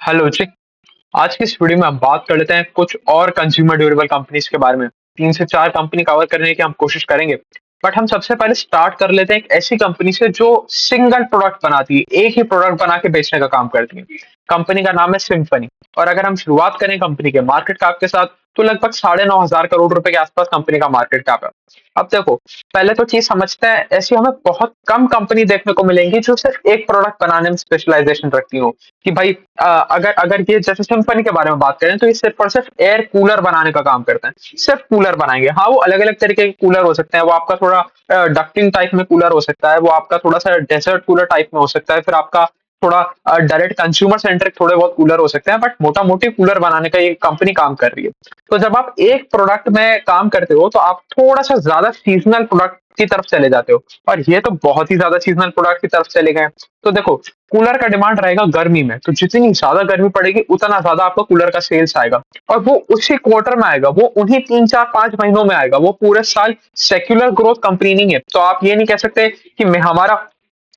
Hello जी। आज की इस वीडियो में हम बात कर लेते हैं कुछ और कंज्यूमर ड्यूरेबल कंपनीज के बारे में। 3 से 4 कंपनी कवर करने की हम कोशिश करेंगे। बट हम सबसे पहले स्टार्ट कर लेते हैं एक ऐसी कंपनी से जो सिंगल प्रोडक्ट बनाती है, एक ही प्रोडक्ट बना के बेचने का काम करती है। कंपनी का नाम है सिम्फनी। और अगर हम शुरुआत करें कंपनी के मार्केट कैप के साथ, तो लगभग 9,500 करोड़ रुपए के आसपास कंपनी का मार्केट कैप है। अब देखो, पहले तो चीज समझते हैं, ऐसी हमें बहुत कम कंपनी देखने को मिलेंगी जो सिर्फ एक प्रोडक्ट बनाने में स्पेशलाइजेशन रखती हो। कि भाई अगर अगर ये जैसे सिम्फनी के बारे में बात करें, तो ये सिर्फ और सिर्फ एयर कूलर बनाने का काम करते हैं, सिर्फ कूलर बनाएंगे। हाँ, वो अलग अलग तरीके के कूलर हो सकते हैं। वो आपका थोड़ा डक्टिंग टाइप में कूलर हो सकता है, वो आपका थोड़ा सा डेजर्ट कूलर टाइप में हो सकता है, फिर आपका थोड़ा डायरेक्ट कंज्यूमर सेंट्रिक थोड़े बहुत कूलर हो सकते हैं। बट मोटा मोटी कूलर बनाने का ये कंपनी काम कर रही है। तो जब आप एक प्रोडक्ट में काम करते हो, तो आप थोड़ा सा ज्यादा सीजनल प्रोडक्ट की तरफ चले जाते हो। और ये तो बहुत ही ज्यादा सीजनल प्रोडक्ट की तरफ चले गए। तो देखो, कूलर का डिमांड रहेगा गर्मी में, तो जितनी ज्यादा गर्मी पड़ेगी उतना ज्यादा आपका कूलर का सेल्स आएगा। और वो उसी क्वार्टर में आएगा, वो उन्हीं 3 4 5 महीनों में आएगा, वो पूरे साल सेक्युलर ग्रोथ कंपनी नहीं है। तो आप ये नहीं कह सकते कि मैं हमारा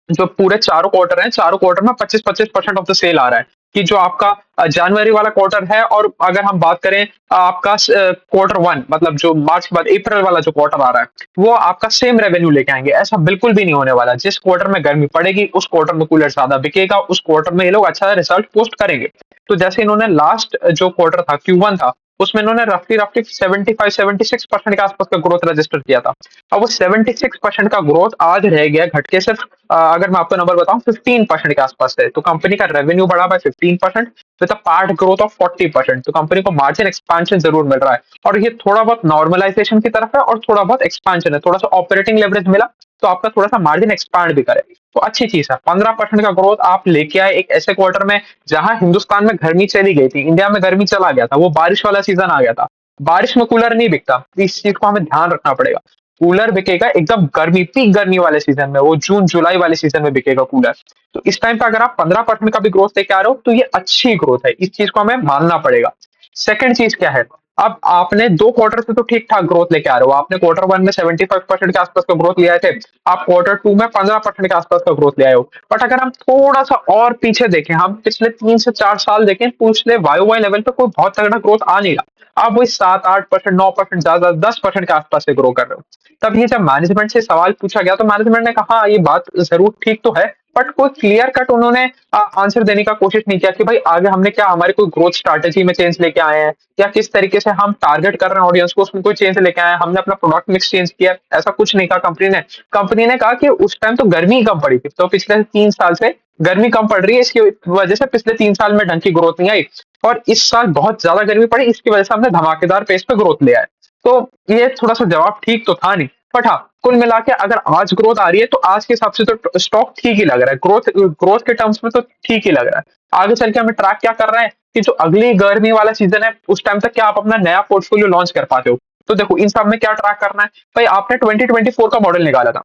जो पूरे चारों क्वार्टर हैं, चारों क्वार्टर में 25-25% ऑफ द सेल आ रहा है। कि जो आपका जनवरी वाला क्वार्टर है, और अगर हम बात करें आपका क्वार्टर 1, मतलब जो मार्च के बाद अप्रैल वाला जो क्वार्टर आ रहा है, वो आपका सेम रेवेन्यू लेके आएंगे। ऐसा बिल्कुल भी नहीं होने वाला। जिस क्वार्टर में गर्मी पड़ेगी, उस क्वार्टर में कूलर ज्यादा बिकेगा, उस क्वार्टर में ये लोग अच्छा रिजल्ट पोस्ट करेंगे। तो जैसे इन्होंने लास्ट जो क्वार्टर था, Q1 था, उसमें इन्होंने रफली रफली 75-76% के आसपास का ग्रोथ रजिस्टर किया था। अब वो 76% का ग्रोथ आज रह गया घट के सिर्फ अगर मैं आपको नंबर बताऊं, 15% के आसपास है। तो कंपनी का रेवेन्यू बढ़ा by 15% with a PAT growth of 40%। तो कंपनी को मार्जिन एक्सपांशन जरूर मिल रहा है। और ये थोड़ा बहुत नॉर्मलाइजेशन की तरफ है और थोड़ा बहुत एक्सपांशन है, थोड़ा सा ऑपरेटिंग लेवरेज मिला, तो आपका थोड़ा सा मार्जिन एक्सपांड भी करे। तो अच्छी चीज है। 15% का ग्रोथ आप लेके आए एक ऐसे क्वार्टर में जहां हिंदुस्तान में गर्मी चली गई थी, इंडिया में गर्मी चला गया था, वो बारिश वाला सीजन आ गया था। बारिश में कूलर नहीं बिकता, तो इस चीज को हमें ध्यान रखना पड़ेगा। कूलर बिकेगा एकदम गर्मी, पीक गर्मी वाले सीजन में, वो जून जुलाई वाले सीजन में बिकेगा कूलर। तो इस टाइम पे अगर आप 15% का भी ग्रोथ लेके आ रहे हो, तो ये अच्छी ग्रोथ है, इस चीज को हमें मानना पड़ेगा। सेकंड चीज क्या है, अब आपने 2 क्वार्टर से तो ठीक ठाक ग्रोथ लेके आ रहे हो। आपने क्वार्टर 1 में 75% के आसपास का ग्रोथ लिया थे, आप क्वार्टर 2 में 15% के आसपास का ग्रोथ ले आए हो। बट अगर हम थोड़ा सा और पीछे देखें, हम पिछले 3 से 4 साल देखें, पिछले वाई लेवल पे कोई बहुत तगड़ा ग्रोथ आ नहीं रहा। आप वही 7-8%, 9%, ज्यादा 10% के आसपास से ग्रो कर रहे हो। तब ये जब मैनेजमेंट से सवाल पूछा गया, तो मैनेजमेंट ने कहा ये बात जरूर ठीक तो है, बट कोई क्लियर कट उन्होंने आंसर देने का कोशिश नहीं किया कि भाई आगे हमने क्या, हमारी कोई ग्रोथ स्ट्रैटेजी में चेंज लेके आए हैं, या किस तरीके से हम टारगेट कर रहे हैं ऑडियंस को, उसमें कोई चेंज लेके आए हैं, हमने अपना प्रोडक्ट मिक्स चेंज किया है। ऐसा कुछ नहीं कहा कंपनी ने कहा कि उस टाइम तो गर्मी ही कम पड़ी थी, तो पिछले 3 साल से गर्मी कम पड़ रही है, इसकी वजह से पिछले 3 साल में ढंग की ग्रोथ नहीं आई। और इस साल बहुत ज्यादा गर्मी पड़ी, इसकी वजह से हमने धमाकेदार पेस पे ग्रोथ लिया है। तो ये थोड़ा सा जवाब ठीक तो था नहीं। बट हाँ, कुल मिला के अगर आज ग्रोथ आ रही है, तो आज के हिसाब से तो स्टॉक ठीक ही लग रहा है, ग्रोथ ग्रोथ के टर्म्स में तो ठीक ही लग रहा है। आगे चल के हमें ट्रैक क्या कर रहे हैं कि जो अगली गर्मी वाला सीजन है, उस टाइम तक क्या आप अपना नया पोर्टफोलियो लॉन्च कर पाते हो। तो देखो, इन सब में क्या ट्रैक करना है। भाई आपने 2024 का मॉडल निकाला था,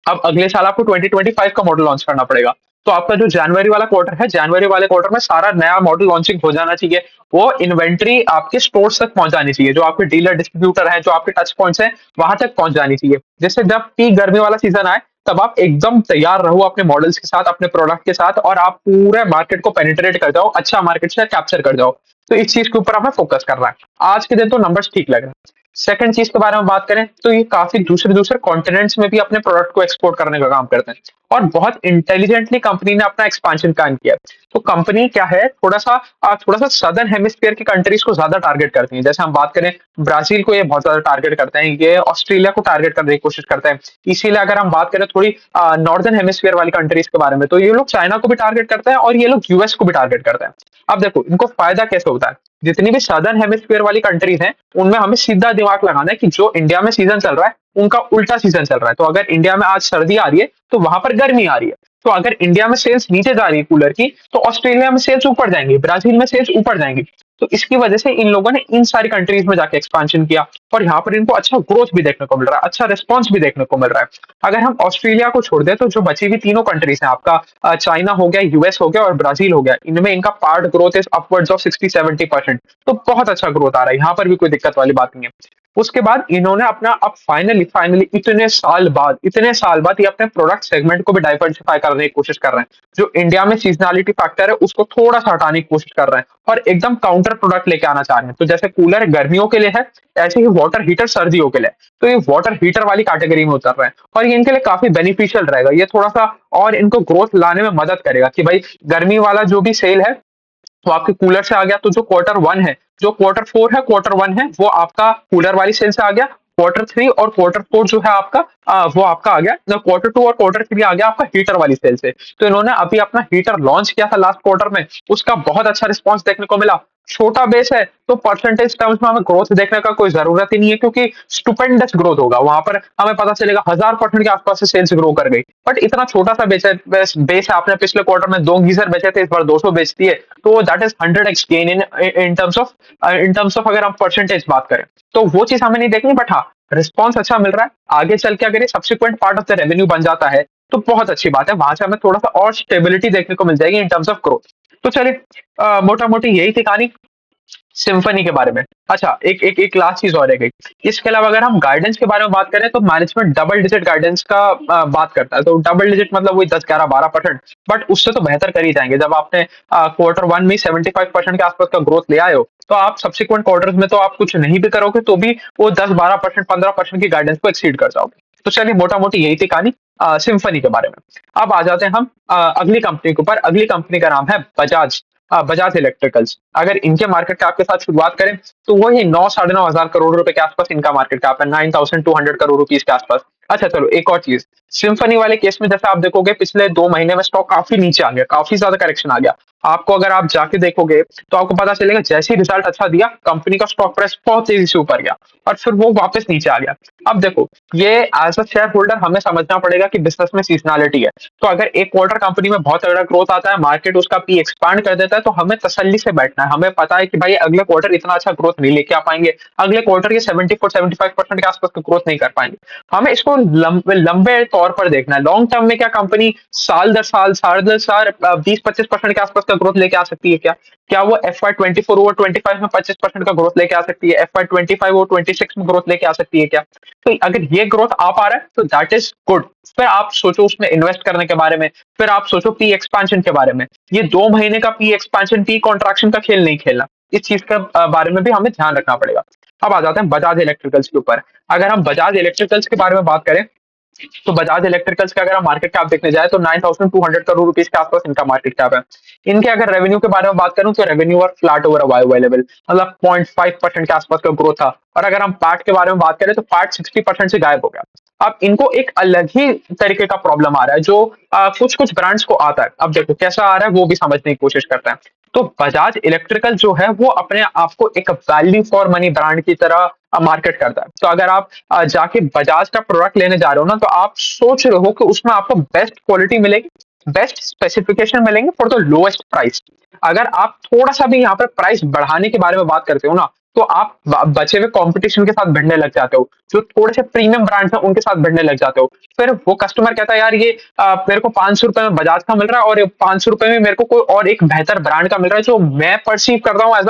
अब अगले साल आपको 2025 का मॉडल लॉन्च करना पड़ेगा। तो आपका जो जनवरी वाला क्वार्टर है, जनवरी वाले क्वार्टर में सारा नया मॉडल लॉन्चिंग हो जाना चाहिए। वो इन्वेंट्री आपके स्टोर्स तक पहुंच जानी चाहिए, जो आपके डीलर डिस्ट्रीब्यूटर हैं, जो आपके टच पॉइंट्स हैं, वहां तक पहुंच जानी चाहिए। जिससे जब पीक गर्मी वाला सीजन आए, तब आप एकदम तैयार रहो अपने मॉडल्स के साथ, अपने प्रोडक्ट के साथ, और आप पूरे मार्केट को पेनिट्रेट कर जाओ, अच्छा मार्केट शेयर कैप्चर कर जाओ। तो इस चीज के ऊपर हमें फोकस करना है। आज के दिन तो नंबर्स ठीक लग रहे हैं। सेकंड चीज के बारे में बात करें, तो ये काफी दूसरे दूसरे कॉन्टिनेंट्स में भी अपने प्रोडक्ट को एक्सपोर्ट करने का काम करते हैं। और बहुत इंटेलिजेंटली कंपनी ने अपना एक्सपांशन प्लान किया है। तो कंपनी क्या है, थोड़ा सा सदर्न हेमिस्फीयर की कंट्रीज को ज्यादा टारगेट करती है। जैसे हम बात करें, ब्राजील को ये बहुत ज्यादा टारगेट करते हैं, ये ऑस्ट्रेलिया को टारगेट करने की कोशिश करते हैं। इसीलिए अगर हम बात करें थोड़ी नॉर्दर्न हेमिस्फीयर वाली कंट्रीज के बारे में, तो ये लोग चाइना को भी टारगेट करते हैं, और ये लोग यूएस को भी टारगेट करते हैं। अब देखो, इनको फायदा कैसे होता है। जितनी भी सदर्न हेमिस्फीयर वाली कंट्रीज हैं, उनमें हमें सीधा दिमाग लगाना है कि जो इंडिया में सीजन चल रहा है, उनका उल्टा सीजन चल रहा है। तो अगर इंडिया में आज सर्दी आ रही है, तो वहां पर गर्मी आ रही है। तो अगर इंडिया में सेल्स नीचे जा रही है कूलर की, तो ऑस्ट्रेलिया में सेल्स ऊपर जाएंगी, ब्राजील में सेल्स ऊपर जाएंगी। तो इसकी वजह से इन लोगों ने इन सारी कंट्रीज में जाके एक्सपांशन किया, और यहाँ पर इनको अच्छा ग्रोथ भी देखने को मिल रहा है, अच्छा रिस्पॉन्स भी देखने को मिल रहा है। अगर हम ऑस्ट्रेलिया को छोड़ दें, तो जो बची हुई तीनों कंट्रीज हैं, आपका चाइना हो गया, यूएस हो गया, और ब्राजील हो गया, इनमें इनका part growth is upwards of 60-70%। तो बहुत अच्छा ग्रोथ आ रहा है, यहाँ पर भी कोई दिक्कत वाली बात नहीं है। उसके बाद इन्होंने अपना अब फाइनली फाइनली इतने साल बाद ये अपने प्रोडक्ट सेगमेंट को भी डाइवर्सिफाई करने की कोशिश कर रहे हैं। जो इंडिया में सीजनैलिटी फैक्टर है उसको थोड़ा-सा हटाने की कोशिश कर रहे हैं और एकदम काउंटर प्रोडक्ट लेके आना चाह रहे हैं। तो जैसे कूलर गर्मियों के लिए है, ऐसे ही वाटर हीटर सर्दियों के लिए। तो ये वाटर हीटर वाली कैटेगरी में उतर रहे हैं और ये इनके लिए काफ़ी बेनिफिशियल रहेगा। ये थोड़ा-सा और इनको ग्रोथ लाने में मदद करेगा कि भाई गर्मी वाला जो भी सेल है तो आपके कूलर से आ गया, तो जो क्वार्टर 1 है, जो क्वार्टर 4 है, क्वार्टर 1 है, वो आपका कूलर वाली सेल से आ गया। क्वार्टर 3 और क्वार्टर 4 जो है आपका वो आपका आ गया न क्वार्टर 2 और क्वार्टर 3 आ गया आपका हीटर वाली सेल से। तो इन्होंने अभी अपना हीटर लॉन्च किया था लास्ट क्वार्टर में, उसका बहुत अच्छा रिस्पॉन्स देखने को मिला। छोटा बेस है, तो परसेंटेज टर्म्स में हमें ग्रोथ देखने का कोई ज़रूरत ही नहीं है क्योंकि स्टुपेंडस ग्रोथ होगा। वहाँ पर हमें पता चलेगा 1000% के आसपास से सेल्स ग्रो कर गई। बट इतना छोटा-सा बेस है, आपने पिछले क्वार्टर में 2 गीज़र बेचे थे, इस बार 200 बेच दिए। तो that is 100x gain in terms of अगर हम परसेंटेज बात करें तो वो चीज हमें नहीं देखनी। बट हाँ, रिस्पॉन्स अच्छा मिल रहा है। आगे चल के अगर ये subsequent part of the revenue बन जाता है तो बहुत अच्छी बात है, वहां से हमें थोड़ा सा और स्टेबिलिटी देखने को मिल जाएगी इन टर्म्स ऑफ ग्रोथ। तो चलिए मोटा मोटी यही थी कहानी सिम्फनी के बारे में। अच्छा, एक एक एक लास्ट चीज और रह गई। इसके अलावा अगर हम गाइडेंस के बारे में बात करें तो मैनेजमेंट डबल डिजिट गाइडेंस का बात करता है। तो डबल डिजिट मतलब वही 10, 11, 12%। बट उससे तो बेहतर कर ही जाएंगे। जब आपने क्वार्टर 1 में 75% के आसपास का ग्रोथ ले आए हो तो आप सब्सिक्वेंट क्वार्टर्स में तो आप कुछ नहीं भी करोगे तो भी वो 10, 12%, 15% की गाइडेंस को एक्सीड कर जाओगे। तो चलिए मोटा मोटी यही थी कहानी सिम्फनी के बारे में। अब आ जाते हैं हम अगली कंपनी के ऊपर। अगली कंपनी का नाम है बजाज। बजाज इलेक्ट्रिकल्स। अगर इनके मार्केट कैप के साथ शुरुआत करें तो वही 9 साढ़े 9 हजार करोड़ रुपए के आसपास इनका मार्केट कैप है, 9200 करोड़ रुपीस के आसपास। अच्छा चलो एक और चीज, सिम्फनी वाले केस में जैसे आप देखोगे पिछले 2 महीने में स्टॉक काफी नीचे आ गया, काफी ज्यादा करेक्शन आ गया। आपको अगर आप जाके देखोगे तो आपको पता चलेगा जैसे ही रिजल्ट अच्छा दिया कंपनी का स्टॉक प्राइस बहुत तेजी से ऊपर गया और फिर वो वापस नीचे आ गया। अब देखो, ये एज अ शेयर होल्डर हमें समझना पड़ेगा कि बिजनेस में सीजनैलिटी है। तो अगर एक क्वार्टर कंपनी में बहुत तगड़ा ग्रोथ आता है, मार्केट उसका पी एक्सपांड कर देता है, तो हमें तसल्ली से बैठना है। हमें पता है कि भाई अगले क्वार्टर इतना अच्छा ग्रोथ नहीं लेके आ पाएंगे, अगले क्वार्टर ये 74-75% के आसपास का ग्रोथ नहीं कर पाएंगे। हमें इसको लंबे तौर पर देखना है। लॉन्ग टर्म में क्या कंपनी साल दर साल, साल दर साल 20-25% के आसपास का ग्रोथ लेके आ सकती है क्या? क्या वो FY24 ओवर 25 में 25% का ग्रोथ लेके आ सकती है? FY25 ओवर 26 में ग्रोथ लेके आ सकती है क्या? तो अगर ये ग्रोथ आ पा रहा है तो दैट इज गुड। फिर आप सोचो उसमें इन्वेस्ट करने के बारे में, फिर आप सोचो पी एक्सपेंशन के बारे में। ये 2 महीने का पी एक्सपेंशन, पी कॉन्ट्रैक्शन का खेल नहीं खेलना। इस चीज का बारे में भी हमें ध्यान रखना पड़ेगा। अब आ जाते हैं बजाज इलेक्ट्रिकल्स के ऊपर। अगर हम बजाज इलेक्ट्रिकल्स के बारे में बात करें तो बजाज इलेक्ट्रिकल्स का अगर हम मार्केट कैप देखने जाए तो 9200 करोड़ रुपीस के आसपास इनका मार्केट कैप है। इनके अगर रेवेन्यू के बारे में बात करूं तो रेवेन्यू और फ्लैट ओवर वाई लेवल, मतलब 0.5% के आसपास का ग्रोथ था। और अगर हम पैट के बारे में बात करें तो पैट 60% से गायब हो गया। अब इनको एक अलग ही तरीके का प्रॉब्लम आ रहा है जो कुछ कुछ ब्रांड्स को आता है। अब देखो कैसा आ रहा है वो भी समझने की कोशिश करते हैं। तो बजाज इलेक्ट्रिकल जो है वो अपने आप को एक वैल्यू फॉर मनी ब्रांड की तरह मार्केट करता है। तो अगर आप जाके बजाज का प्रोडक्ट लेने जा रहे हो ना तो आप सोच रहे हो कि उसमें आपको बेस्ट क्वालिटी मिलेगी, बेस्ट स्पेसिफिकेशन मिलेंगे फॉर द लोएस्ट प्राइस। अगर आप थोड़ा सा भी यहाँ पर प्राइस बढ़ाने के बारे में बात करते हो ना तो आप बचे हुए कंपटीशन के साथ भिड़ने लग जाते हो। जो थोड़े से प्रीमियम ब्रांड्स हैं उनके साथ भिड़ने लग जाते हो। फिर वो कस्टमर कहता है यार ये मेरे को 500 रुपए में बजाज का मिल रहा है और 500 रुपए में मेरे को कोई और एक बेहतर ब्रांड का मिल रहा है जो मैं परसीव कर रहा हूँ as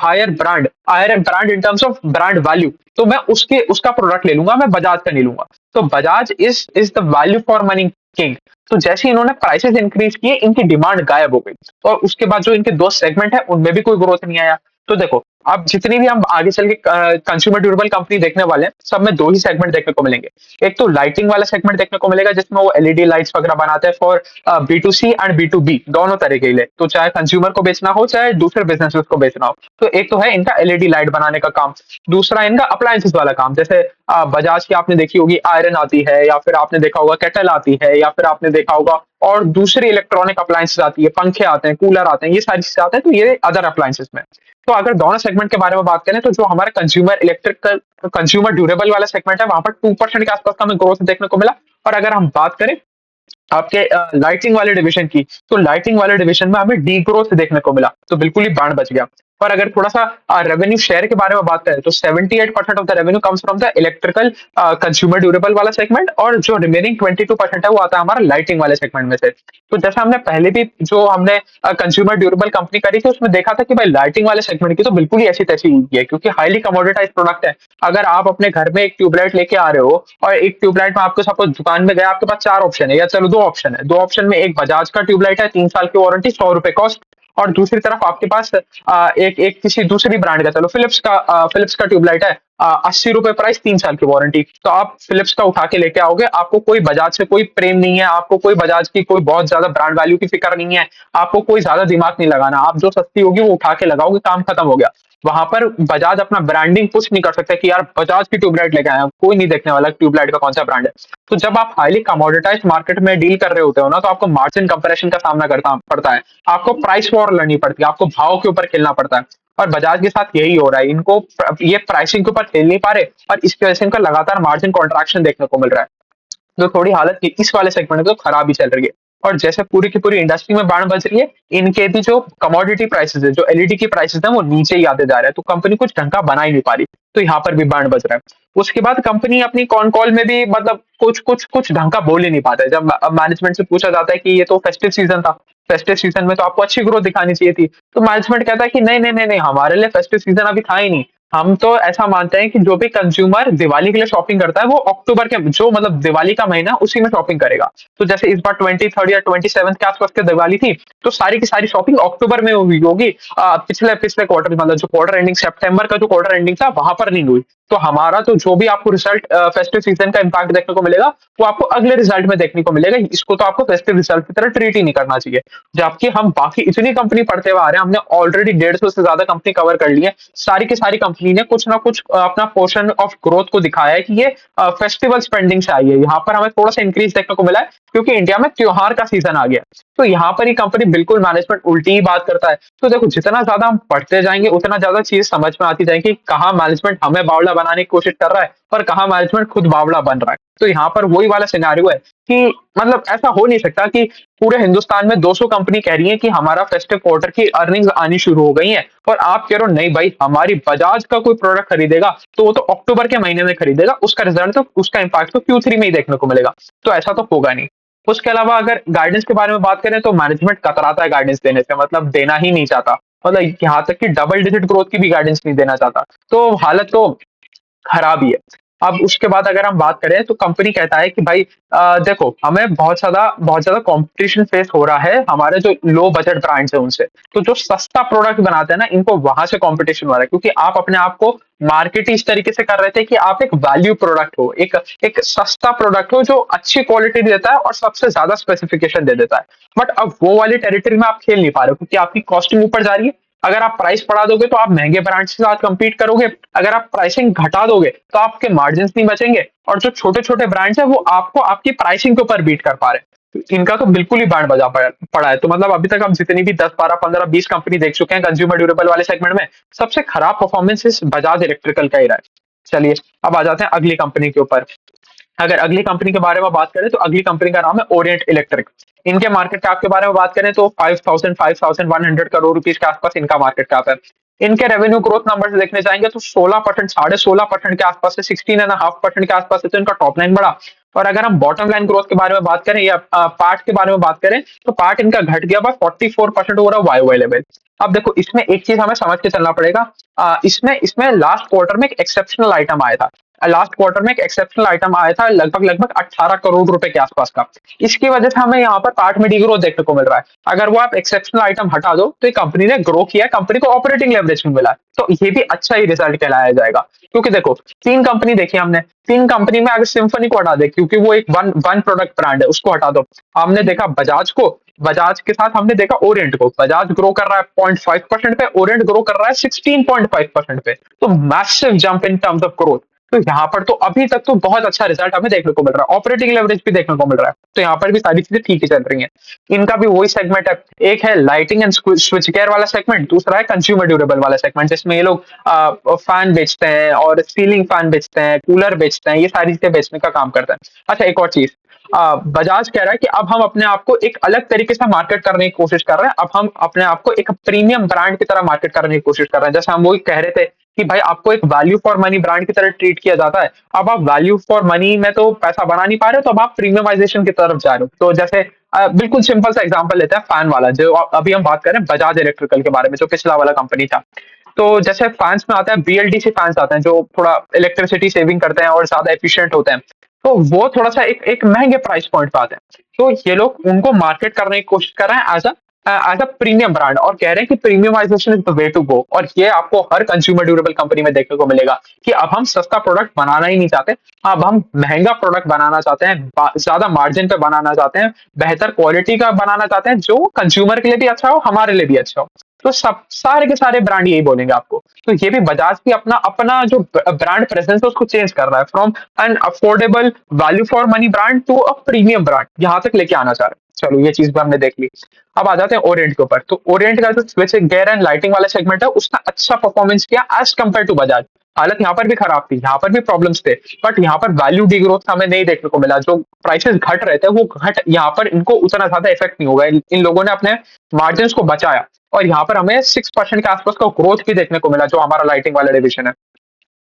higher brand in terms of brand value. तो मैं उसके उसका प्रोडक्ट ले लूंगा, मैं बजाज का नहीं लूंगा। तो Bajaj is the value for money king. तो जैसे ही इन्होंने प्राइसेस इंक्रीज किए इनकी डिमांड गायब हो गई और उसके बाद जो इनके दो सेगमेंट है उनमें भी कोई ग्रोथ नहीं आया। तो देखो अब जितनी भी हम आगे चल के कंज्यूमर ड्यूरेबल कंपनी देखने वाले हैं सब में दो ही सेगमेंट देखने को मिलेंगे। एक तो लाइटिंग वाला सेगमेंट देखने को मिलेगा जिसमें वो एलईडी लाइट्स वगैरह बनाते हैं फॉर B2C एंड B2B दोनों तरह के लिए। तो चाहे कंज्यूमर को बेचना हो चाहे दूसरे बिजनेसेस को बेचना हो। तो एक तो है इनका एलईडी लाइट बनाने का काम। दूसरा इनका अप्लायंसेस वाला काम, जैसे बजाज की आपने देखी होगी आयरन आती है, या फिर आपने देखा होगा केटल आती है, या फिर आपने देखा होगा और दूसरी इलेक्ट्रॉनिक अप्लायंसेस आती है, पंखे आते हैं, कूलर आते हैं, ये सारी चीजें आते हैं। तो ये अदर अप्लायंसेस में। तो अगर दोनों सेगमेंट के बारे में बात करें तो जो हमारा कंज्यूमर ड्यूरेबल वाला सेगमेंट है वहां पर 2% के आसपास का हमें ग्रोथ देखने को मिला। और अगर हम बात करें आपके लाइटिंग वाले डिवीजन की तो लाइटिंग वाले डिवीजन में हमें डी ग्रोथ देखने को मिला। तो बिल्कुल ही बैंड बच गया। और अगर थोड़ा-सा रेवेन्यू शेयर के बारे में बात करें तो 78% of the revenue comes from the electrical consumer durable वाला सेगमेंट, और जो रिमेनिंग 22% है वो आता है हमारा लाइटिंग वाले सेगमेंट में से। तो जैसा हमने पहले भी जो हमने कंज्यूमर ड्यूरेबल कंपनी करी थी उसमें देखा था कि भाई लाइटिंग वाले सेगमेंट की तो बिल्कुल ही ऐसी तैसी हुई है, क्योंकि हाईली कमोडिटाइज्ड प्रोडक्ट है। अगर आप अपने घर में एक ट्यूबलाइट लेके आ रहे हो और एक ट्यूबलाइट में आपको सपोज दुकान में गए, आपके पास 4 ऑप्शन है, या चलो 2 ऑप्शन है। 2 ऑप्शन में एक बजाज का ट्यूबलाइट है, 3 साल की वारंटी, ₹100 कॉस्ट, और दूसरी तरफ आपके पास एक एक किसी दूसरी ब्रांड का, चलो फिलिप्स का ट्यूबलाइट है, ₹80 प्राइस, 3 साल की वारंटी। तो आप फिलिप्स का उठा के लेके आओगे, आपको कोई बजाज से कोई प्रेम नहीं है, आपको कोई बजाज की कोई बहुत ज्यादा ब्रांड वैल्यू की फिक्र नहीं है, आपको कोई ज्यादा दिमाग नहीं लगाना, आप जो सस्ती होगी वो उठा के लगाओगे, काम खत्म हो गया। वहां पर बजाज अपना ब्रांडिंग पुश नहीं कर सकता कि यार बजाज की ट्यूबलाइट लेके आए हैं, कोई नहीं देखने वाला ट्यूबलाइट का कौन सा ब्रांड है। तो जब आप हाईली कमोडिटाइज्ड मार्केट में डील कर रहे होते हो ना, तो आपको मार्जिन कंपरेशन का सामना करना पड़ता है, आपको प्राइस वॉर लड़नी पड़ती है, आपको भाव के ऊपर खेलना पड़ता है। और बजाज के साथ यही हो रहा है, इनको ये प्राइसिंग के ऊपर खेल नहीं पा रहे, और इसकी वजह से इनका लगातार मार्जिन कॉन्ट्रैक्शन देखने को मिल रहा है। जो थोड़ी हालत इस वाले सेगमेंट में तो खराब ही चल रही है। और जैसे पूरी की पूरी इंडस्ट्री में बाढ़ बज रही है, इनके भी जो कमोडिटी प्राइसेस है, जो एलईडी की प्राइसेस है, वो नीचे ही आते जा रहे हैं, तो कंपनी कुछ ढंग का बना ही नहीं पा रही। तो यहाँ पर भी बाढ़ बज रहा है। उसके बाद कंपनी अपनी कॉन कॉल में भी मतलब कुछ ढंग का बोल ही नहीं पाता है। जब मैनेजमेंट से पूछा जाता है कि ये तो फेस्टिव सीजन था, फेस्टिव सीजन में तो आपको अच्छी ग्रोथ दिखानी चाहिए थी, तो मैनेजमेंट कहता है कि नहीं नहीं नहीं नहीं, हमारे लिए फेस्टिव सीजन अभी था ही नहीं। हम तो ऐसा मानते हैं कि जो भी कंज्यूमर दिवाली के लिए शॉपिंग करता है, वो अक्टूबर के जो मतलब दिवाली का महीना उसी में शॉपिंग करेगा। तो जैसे इस बार 23 या 27 के आसपास के दिवाली थी, तो सारी की सारी शॉपिंग अक्टूबर में हुई होगी। पिछले पिछले क्वार्टर मतलब जो क्वार्टर एंडिंग सितंबर का जो क्वार्टर एंडिंग था वहां पर नहीं हुई। तो हमारा तो जो भी आपको रिजल्ट फेस्टिव सीजन का इम्पैक्ट देखने को मिलेगा, वो आपको अगले रिजल्ट में देखने को मिलेगा। इसको तो आपको फेस्टिव रिजल्ट की तरह ट्रीट ही नहीं करना चाहिए। जबकि हम बाकी इतनी कंपनी पढ़ते हुए आ रहे हैं, हमने ऑलरेडी 150 से ज्यादा कंपनी कवर कर ली है। सारी की सारी कंपनी ने कुछ ना कुछ अपना पोर्शन ऑफ ग्रोथ को दिखाया है कि ये फेस्टिवल स्पेंडिंग से आई है। यहाँ पर हमें थोड़ा सा इंक्रीज देखने को मिला है, क्योंकि इंडिया में त्योहार का सीजन आ गया। तो यहाँ पर ही कंपनी बिल्कुल मैनेजमेंट उल्टी ही बात करता है। तो देखो, जितना ज्यादा हम पढ़ते जाएंगे उतना ज्यादा चीज समझ में आती जाएगी, कहाँ मैनेजमेंट हमें बावला बनाने की कोशिश कर रहा है और कहाँ मैनेजमेंट खुद बावला बन रहा है। तो यहाँ पर वही वाला सिनेरियो है कि मतलब ऐसा हो नहीं सकता कि पूरे हिंदुस्तान में 200 कंपनी कह रही है कि हमारा फेस्टिव क्वार्टर की अर्निंग्स आनी शुरू हो गई हैं, और आप कह रहे हो नहीं भाई, हमारी बजाज का कोई प्रोडक्ट खरीदेगा तो वो तो अक्टूबर के महीने में खरीदेगा, उसका रिजल्ट तो उसका इम्पैक्ट तो Q3 में ही देखने को मिलेगा। तो ऐसा तो होगा नहीं। उसके अलावा अगर गाइडेंस के बारे में बात करें, तो मैनेजमेंट कतराता है गाइडेंस देने से, मतलब देना ही नहीं चाहता। मतलब यहाँ तक कि डबल डिजिट ग्रोथ की भी गाइडेंस नहीं देना चाहता। तो हालत तो खराब ही है। अब उसके बाद अगर हम बात करें, तो कंपनी कहता है कि भाई देखो, हमें बहुत ज्यादा कंपटीशन फेस हो रहा है हमारे जो लो बजट ब्रांड्स है उनसे। तो जो सस्ता प्रोडक्ट बनाते हैं ना, इनको वहां से कंपटीशन हो रहा है, क्योंकि आप अपने आप को मार्केट इस तरीके से कर रहे थे कि आप एक वैल्यू प्रोडक्ट हो, एक एक सस्ता प्रोडक्ट हो जो अच्छी क्वालिटी देता है और सबसे ज्यादा स्पेसिफिकेशन दे देता है। बट अब वो वाली टेरिटरी में आप खेल नहीं पा रहे हो, क्योंकि आपकी कॉस्टिंग ऊपर जा रही है। अगर आप प्राइस बढ़ा दोगे तो आप महंगे ब्रांड्स के साथ compete करोगे, अगर आप प्राइसिंग घटा दोगे तो आपके मार्जिन नहीं बचेंगे, और जो छोटे छोटे ब्रांड्स हैं वो आपको आपकी प्राइसिंग के ऊपर बीट कर पा रहे हैं। तो इनका तो बिल्कुल ही बैंड बजा पड़ा है। तो मतलब अभी तक हम जितनी भी 10, 12, 15, 20 कंपनी देख चुके हैं कंज्यूमर ड्यूरेबल वाले सेगमेंट में, सबसे खराब परफॉर्मेंस इस बजाज इलेक्ट्रिकल का ही रहा है। चलिए, अब आ जाते हैं अगली कंपनी के ऊपर। अगर अगली कंपनी के बारे में बात करें, तो अगली कंपनी का नाम है ओरिएंट इलेक्ट्रिक। इनके मार्केट कैप के बारे में बात करें तो 5100 करोड़ रुपीस के आसपास इनका मार्केट कैप है। इनके रेवेन्यू ग्रोथ नंबर्स देखने जाएंगे तो 16%, 16.5% के आसपास से 16.5% के आसपास से तो इनका टॉप लाइन बढ़ा। और अगर हम बॉटम लाइन ग्रोथ के बारे में बात करें या पार्ट के बारे में बात करें, तो पार्ट इनका घट गया बस 44% ओवर वाई लेवल। अब देखो, इसमें एक चीज हमें समझ के चलना पड़ेगा। इसमें इसमें लास्ट क्वार्टर में एक एक्सेप्शनल आइटम आया था। लास्ट क्वार्टर में एक एक्सेप्शनल आइटम आया था, लगभग लगभग 18 करोड़ रुपए के आसपास का। इसकी वजह से हमें यहाँ पर पार्ट में डिग्रोथ देखने को मिल रहा है। अगर वो आप एक्सेप्शनल आइटम हटा दो, तो ये कंपनी ने ग्रो किया है, कंपनी को ऑपरेटिंग लेवरेज भी मिला है, तो ये भी अच्छा ही रिजल्ट कहलाया जाएगा। क्योंकि देखो, 3 कंपनी देखी हमने, 3 कंपनी में अगर सिम्फनी को हटा दे, क्योंकि वो एक वन प्रोडक्ट ब्रांड है, उसको हटा दो। हमने देखा बजाज को, बजाज के साथ हमने देखा ओरिएंट को। बजाज ग्रो कर रहा है 0.5% पे, ओरिएंट ग्रो कर रहा है 16.5% पे। तो massive jump in terms of growth. तो यहाँ पर तो अभी तक तो बहुत अच्छा रिजल्ट हमें देखने को मिल रहा है, ऑपरेटिंग लेवरेज भी देखने को मिल रहा है। तो यहाँ पर भी सारी चीजें ठीक ही चल रही हैं। इनका भी वही सेगमेंट है, एक है लाइटिंग एंड स्विच केयर वाला सेगमेंट, दूसरा है कंज्यूमर ड्यूरेबल वाला सेगमेंट, जिसमें ये लोग फैन बेचते हैं और सीलिंग फैन बेचते हैं, कूलर बेचते हैं, ये सारी चीजें बेचने का काम करते हैं। अच्छा, एक और चीज, बजाज कह रहा है कि अब हम अपने आप को एक अलग तरीके से मार्केट करने की कोशिश कर रहे हैं। अब हम अपने आप को एक प्रीमियम ब्रांड की तरह मार्केट करने की कोशिश कर रहे हैं। जैसे हम वही कह रहे थे कि भाई आपको एक वैल्यू फॉर मनी ब्रांड की तरह ट्रीट किया जाता है। अब आप वैल्यू फॉर मनी में तो पैसा बना नहीं पा रहे हो, तो अब आप प्रीमियमाइजेशन की तरफ जा रहे हो। तो जैसे बिल्कुल सिंपल सा एग्जांपल लेते हैं फैन वाला, जो अभी हम बात कर रहे हैं बजाज इलेक्ट्रिकल के बारे में, जो पिछला वाला कंपनी था। तो जैसे फैंस में आता है बीएलडीसी फैंस आते हैं, जो थोड़ा इलेक्ट्रिसिटी सेविंग करते हैं और ज्यादा एफिशिएंट होते हैं। तो वो थोड़ा सा एक एक महंगे प्राइस पॉइंट पे आते हैं। तो ये लोग उनको मार्केट करने की कोशिश कर रहे हैं एज अ प्रीमियम ब्रांड, और कह रहे हैं कि premiumisation is the way to go. और ये आपको हर कंज्यूमर ड्यूरेबल कंपनी में देखने को मिलेगा कि अब हम सस्ता प्रोडक्ट बनाना ही नहीं चाहते, अब हम महंगा प्रोडक्ट बनाना चाहते हैं, ज्यादा मार्जिन पे बनाना चाहते हैं, बेहतर क्वालिटी का बनाना चाहते हैं, जो कंज्यूमर के लिए भी अच्छा हो, हमारे लिए भी अच्छा हो। तो सब सारे के सारे ब्रांड यही बोलेंगे आपको। तो ये भी बजाज भी अपना अपना जो ब्रांड प्रेजेंस है उसको चेंज कर रहा है, from an affordable value for money brand to a premium brand, यहाँ तक लेके आना चाह रहे हैं। चलो ये चीज भी हमने देख ली। अब आ जाते हैं ओरिएंट के ऊपर। तो ओरिएंट का जो स्विच गियर एंड लाइटिंग वाला सेगमेंट है उसने अच्छा परफॉर्मेंस किया एज कम्पेयर टू बजाज। हालत यहाँ पर भी खराब थी, यहाँ पर भी प्रॉब्लम्स थे, बट यहाँ पर वैल्यू डी ग्रोथ हमें नहीं देखने को मिला। जो प्राइसेस घट रहे थे वो घट, यहाँ पर इनको उतना ज्यादा इफेक्ट नहीं होगा। इन लोगों ने अपने मार्जिन को बचाया, और यहाँ पर हमें 6% के आसपास का ग्रोथ भी देखने को मिला, जो हमारा लाइटिंग वाला डिवीजन है।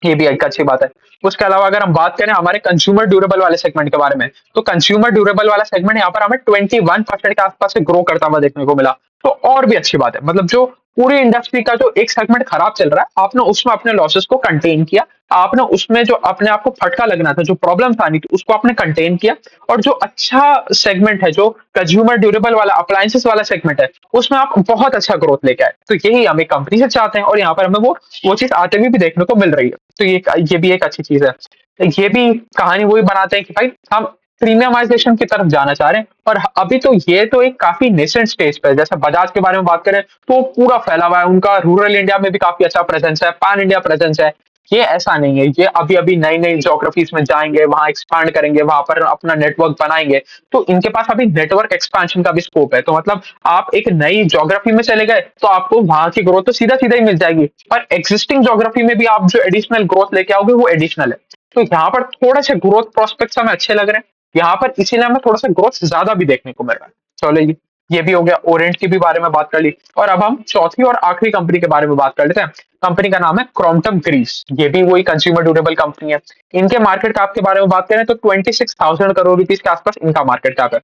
ये भी एक अच्छी बात है। उसके अलावा अगर हम बात करें हमारे कंज्यूमर ड्यूरेबल वाले सेगमेंट के बारे में, तो कंज्यूमर ड्यूरेबल वाला सेगमेंट यहाँ पर हमें 21% के आसपास से ग्रो करता हुआ देखने को मिला। तो और भी अच्छी बात है, मतलब जो पूरी इंडस्ट्री का जो एक सेगमेंट खराब चल रहा है, आपने उसमें अपने लॉसेस को कंटेन किया। आपने उसमें जो अपने आप को फटका लगना था, जो प्रॉब्लम आनी थी, उसको आपने कंटेन किया। और जो अच्छा सेगमेंट है, जो कंज्यूमर ड्यूरेबल वाला अप्लायंसेस वाला सेगमेंट है, उसमें आप बहुत अच्छा ग्रोथ लेके आए। तो यही हम एक कंपनी से चाहते हैं, और यहाँ पर हमें वो चीज आते हुए भी देखने को मिल रही है। तो ये भी एक अच्छी चीज है। ये भी कहानी वही बनाते हैं कि भाई हम प्रीमियमाइजेशन की तरफ जाना चाह रहे हैं। और अभी तो ये तो एक काफी नेसेंट स्टेज पे है। जैसे बजाज के बारे में बात करें तो पूरा फैला हुआ है, उनका रूरल इंडिया में भी काफी अच्छा प्रेजेंस है, पैन इंडिया प्रेजेंस है। ये ऐसा नहीं है, ये अभी अभी नई नई ज्योग्राफीज में जाएंगे, वहां एक्सपांड करेंगे, वहां पर अपना नेटवर्क बनाएंगे। तो इनके पास अभी नेटवर्क एक्सपेंशन का भी स्कोप है। तो मतलब आप एक नई ज्योग्राफी में चले गए तो आपको वहां की ग्रोथ तो सीधा सीधा ही मिल जाएगी, और एक्जिस्टिंग ज्योग्राफी में भी आप जो एडिशनल ग्रोथ लेके आओगे वो एडिशनल है। तो यहाँ पर थोड़े से ग्रोथ प्रोस्पेक्ट्स हमें अच्छे लग रहे हैं यहाँ पर, इसीलिए हमें थोड़ा सा ग्रोथ ज्यादा भी देखने को मिल रहा है। चलो ये भी हो गया, ओरेंट की भी बारे में बात कर ली। और अब हम चौथी और आखिरी कंपनी के बारे में बात कर लेते हैं। कंपनी का नाम है क्रॉम्पटन ग्रीव्स। ये भी वही कंज्यूमर ड्यूरेबल कंपनी है। इनके मार्केट कैप के बारे में बात करें तो 26,000 करोड़ रुपीज के आसपास इनका मार्केट कैप है।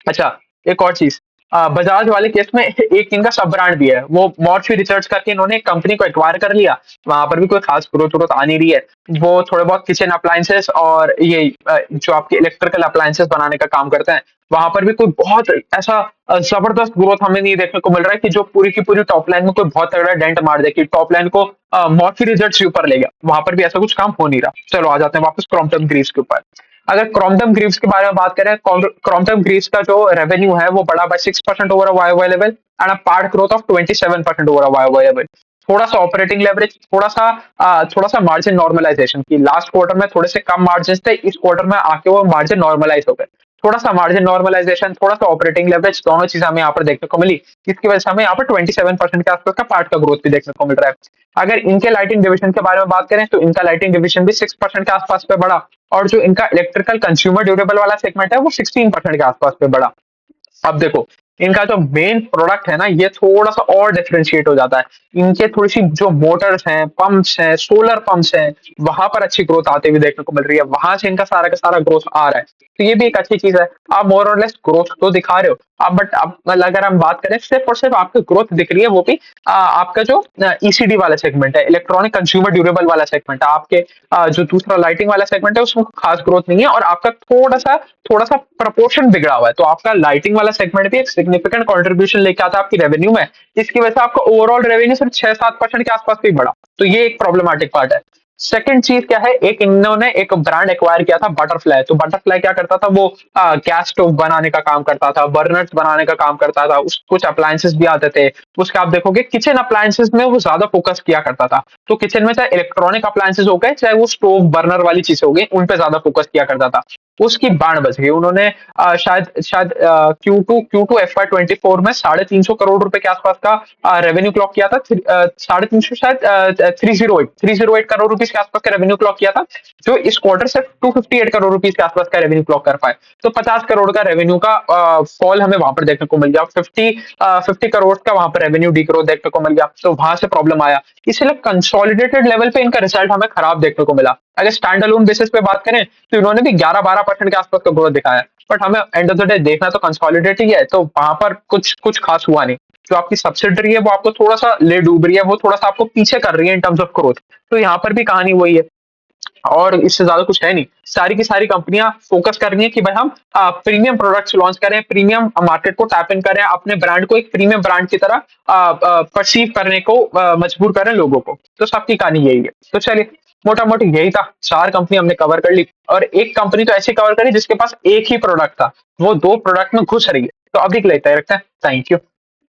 अच्छा, एक और चीज, बजाज वाले केस में एक इनका सब ब्रांड भी है। वो मॉर्चरी रिसर्च करके इन्होंने एक कंपनी को एक्वायर कर लिया। वहां पर भी कोई खास ग्रोथ ग्रोथ आ नहीं रही है। वो थोड़े बहुत किचन अप्लायंसेस और ये जो आपके इलेक्ट्रिकल अप्लायंसेस बनाने का काम करते हैं, वहां पर भी कोई बहुत ऐसा जबरदस्त ग्रोथ हमें नहीं देखने को मिल रहा है कि जो पूरी की पूरी टॉप लाइन में कोई बहुत तगड़ा डेंट मार दे कि टॉप लाइन को मॉर्चरी रिजल्ट से ऊपर ले गया। वहां पर भी ऐसा कुछ काम हो नहीं रहा। चलो आ जाते हैं वापस क्रॉम्पटन ग्रीव्स के ऊपर। अगर क्रॉम्पटन ग्रीव्स के बारे में बात करें, क्रॉम्पटन ग्रीव्स का जो रेवेन्यू है वो बढ़ा by 6% over Y level, and a PAT growth of 27% over Y level. थोड़ा सा ऑपरेटिंग लेवरेज, थोड़ा सा मार्जिन नॉर्मलाइजेशन की। लास्ट क्वार्टर में थोड़े से कम मार्जिन थे, इस क्वार्टर में आके वो मार्जिन नॉर्मलाइज हो गए। थोड़ा सा मार्जिन नॉर्मलाइजेशन, थोड़ा सा ऑपरेटिंग लेवरेज, दोनों चीजें हमें यहाँ पर देखने को मिली। इसकी वजह से हमें यहाँ पर 27% के आसपास का पार्ट का ग्रोथ भी देखने को मिल रहा है। अगर इनके लाइटिंग डिवीजन के बारे में बात करें तो इनका लाइटिंग डिवीजन भी 6% के आसपास पे बढ़ा, और जो इनका इलेक्ट्रिकल कंज्यूमर ड्यूरेबल वाला सेगमेंट है वो 16% के आसपास पे बढ़ा। अब देखो, इनका जो मेन प्रोडक्ट है ना, ये थोड़ा सा और डिफरेंशिएट हो जाता है। इनके थोड़ी सी जो मोटर्स हैं, पंप्स हैं, सोलर पंप्स हैं, वहां पर अच्छी ग्रोथ आते हुए देखने को मिल रही है। वहां से इनका सारा का सारा ग्रोथ आ रहा है। तो ये भी एक अच्छी चीज है। आप मोर और लेस ग्रोथ तो दिखा रहे हो आप, बट अब अगर हम बात करें सिर्फ और सिर्फ आपको ग्रोथ दिख रही है, वो भी आपका जो ईसीडी वाला सेगमेंट है, इलेक्ट्रॉनिक कंज्यूमर ड्यूरेबल वाला सेगमेंट है, आपके जो दूसरा लाइटिंग वाला सेगमेंट है उसमें खास ग्रोथ नहीं है, और आपका थोड़ा सा प्रपोर्शन बिगड़ा हुआ है। तो आपका लाइटिंग वाला सेगमेंट भी एक सिग्निफिकेंट कंट्रीब्यूशन लेके आता है आपकी रेवेन्यू में। इसकी वजह से आपका ओवरऑल रेवेन्यू सिर्फ 6-7% के आसपास भी बढ़ा। तो ये एक प्रॉब्लमेटिक पार्ट है। सेकंड चीज क्या है, एक इन्होंने एक ब्रांड एक्वायर किया था बटरफ्लाई। तो बटरफ्लाई क्या करता था, वो गैस स्टोव बनाने का काम करता था, बर्नर्स बनाने का काम करता था, उस कुछ अप्लायंसेस भी आते थे उसके। आप देखोगे किचन अप्लायंसेस में वो ज्यादा फोकस किया करता था। तो किचन में चाहे इलेक्ट्रॉनिक अप्लायंसेस हो गए, चाहे वो स्टोव बर्नर वाली चीजें हो गई, उन पे ज्यादा फोकस किया करता था। उसकी बाण बच गई। उन्होंने शायद Q2 FY24 में 350 करोड़ रुपए के आसपास का रेवेन्यू क्लॉक किया था। 350 शायद 308 करोड़ रुपए रुपीज के आसपास का रेवेन्यू क्लॉक किया था, जो इस क्वार्टर से 258 करोड़ रुपीज के आसपास का रेवेन्यू क्लॉक कर पाए। तो 50 करोड़ का रेवेन्यू का फॉल हमें वहां पर देखने को मिल गया। 50 करोड़ का वहां पर रेवेन्यू डिग्रोथ देखने को मिल गया, तो वहां से प्रॉब्लम आया। इसलिए कंसोलिडेटेड लेवल पे इनका रिजल्ट हमें खराब देखने को मिला। अगर स्टैंड अलोन बेसिस पे बात करें तो इन्होंने भी 11-12% के आसपास का ग्रोथ दिखाया, बट हमें एंड ऑफ द डे देखना तो कंसोलिडेट ही है, तो वहां पर कुछ कुछ खास हुआ नहीं। जो आपकी सब्सिडरी है वो आपको थोड़ा सा ले डूब रही है, वो थोड़ा सा आपको पीछे कर रही है इन टर्म्स ऑफ ग्रोथ। तो यहाँ पर भी कहानी वही है, और इससे ज्यादा कुछ है नहीं। सारी की सारी कंपनियां फोकस कर रही हैं कि भाई हम प्रीमियम प्रोडक्ट्स लॉन्च करें, प्रीमियम मार्केट को टैप इन करें, अपने ब्रांड को एक प्रीमियम ब्रांड की तरह परसीव करने को मजबूर करें लोगों को। तो सबकी कहानी यही है। तो चलिए, मोटा मोटी यही था। 4 कंपनी हमने कवर कर ली, और एक कंपनी तो ऐसी कवर करी जिसके पास एक ही प्रोडक्ट था, वो 2 प्रोडक्ट में घुस रही है। तो अभी के लिए इतना ही रखते हैं। Thank you.